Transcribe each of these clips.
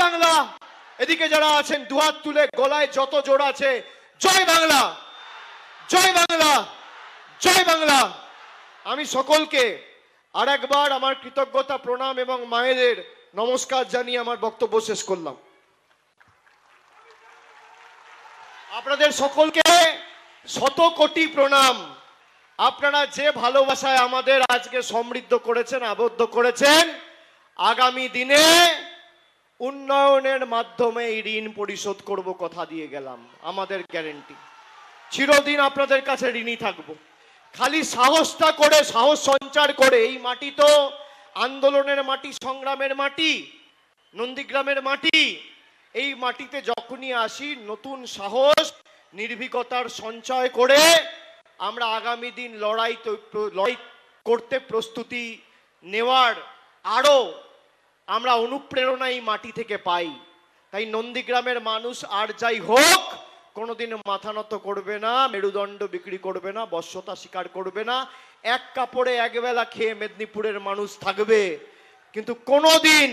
বাংলা। এদিকে যারা আছেন দুহাত তুলে গলায় যত জোর আছে জয় বাংলা, জয় বাংলা, জয় বাংলা। আমি সকলকে আরেকবার আমার কৃতজ্ঞতা প্রণাম এবং মায়েদের নমস্কার জানিয়ে আমার বক্তব্য শেষ করলাম। আপনাদের সকলকে শত কোটি প্রণাম। আপনারা যে ভালোবাসায় আমাদের আজকে সমৃদ্ধ করেছেন, আবদ্ধ করেছেন, আগামী দিনে উন্নয়নের মাধ্যমে এই ঋণ পরিশোধ করব কথা দিয়ে গেলাম, আমাদের গ্যারেন্টি। চিরদিন আপনাদের কাছে ঋণী থাকবো। খালি সাহসটা করে, সাহস সঞ্চার করে, এই মাটি তো আন্দোলনের মাটি, সংগ্রামের মাটি, নন্দীগ্রামের মাটি। এই মাটিতে যখনই আসি নতুন সাহস, নির্ভীকতার সঞ্চয় করে আমরা আগামী দিন লড়াই করতে প্রস্তুতি নেওয়ার আরো আমরা অনুপ্রেরণা এই মাটি থেকে পাই। তাই নন্দীগ্রামের মানুষ আর যাই হোক কোনোদিন মাথা নত করবে না, মেরুদণ্ড বিক্রি করবে না, বশ্যতা স্বীকার করবে না। এক কাপড়ে একবেলা খেয়ে মেদিনীপুরের মানুষ থাকবে, কিন্তু কোনোদিন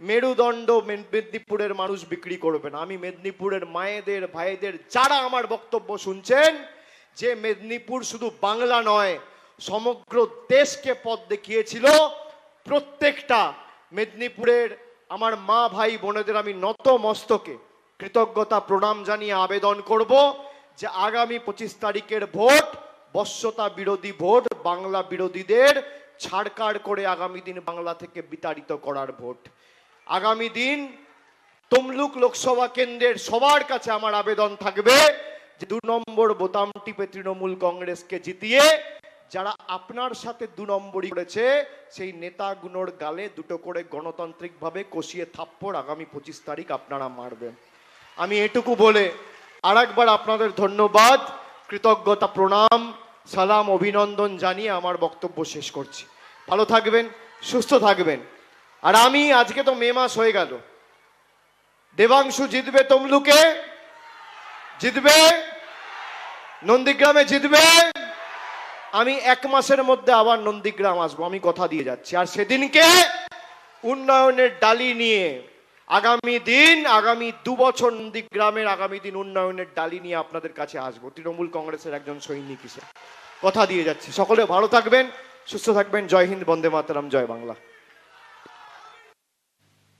মেরুদণ্ড মেদিনীপুরের মানুষ বিক্রি করবে না। আমি মেদিনীপুরের মায়েদের, ভাইদের, যারা আমার বক্তব্য শুনছেন, যে মেদিনীপুর শুধু বাংলা নয় সমগ্র দেশকে পথ দেখিয়েছিল, প্রত্যেকটা মেদিনীপুরের আমার মা ভাই বোনেদের আমি নত মস্তকে কৃতজ্ঞতা প্রণাম জানিয়ে আবেদন করব যে আগামী 25 তারিখের ভোট বশ্যতা বিরোধী ভোট, বাংলা বিরোধীদের ছাড়কাড় করে আগামী দিন বাংলা থেকে বিতাড়িত করার ভোট। আগামী দিন তমলুক লোকসভা কেন্দ্রের সবার কাছে আমার আবেদন থাকবে যে 2 নম্বর বোতাম টিপে তৃণমূল কংগ্রেসকে জিতিয়ে যারা আপনার সাথে 2 নম্বরই করেছে সেই নেতাগুলোর গালে দুটো করে গণতান্ত্রিকভাবে কষিয়ে থাপ্পড় আগামী 25 তারিখ আপনারা মারবেন। আমি এটুকু বলে আরেকবার আপনাদের ধন্যবাদ, কৃতজ্ঞতা প্রণাম, সালাম, অভিনন্দন জানিয়ে আমার বক্তব্য শেষ করছি। ভালো থাকবেন, সুস্থ থাকবেন। আর আমি আজকে তো মে মাস হয়ে গেল, দেবাংশু জিতবে, তমলুকে জিতবে, নন্দীগ্রামে জিতবে। আমি 1 মাসের মধ্যে আবার নন্দীগ্রাম আসবো, আমি কথা দিয়ে যাচ্ছি। আর সেদিনকে উন্নয়নের ডালি নিয়ে আগামী দিন, আগামী 2 বছর নন্দীগ্রামের আগামী দিন উন্নয়নের ডালি নিয়ে আপনাদের কাছে আসবো তৃণমূল কংগ্রেসের একজন সৈনিক হিসেবে। কথা দিয়ে যাচ্ছি। সকলে ভালো থাকবেন, সুস্থ থাকবেন। জয় হিন্দ, বন্দে মাতরম, জয় বাংলা।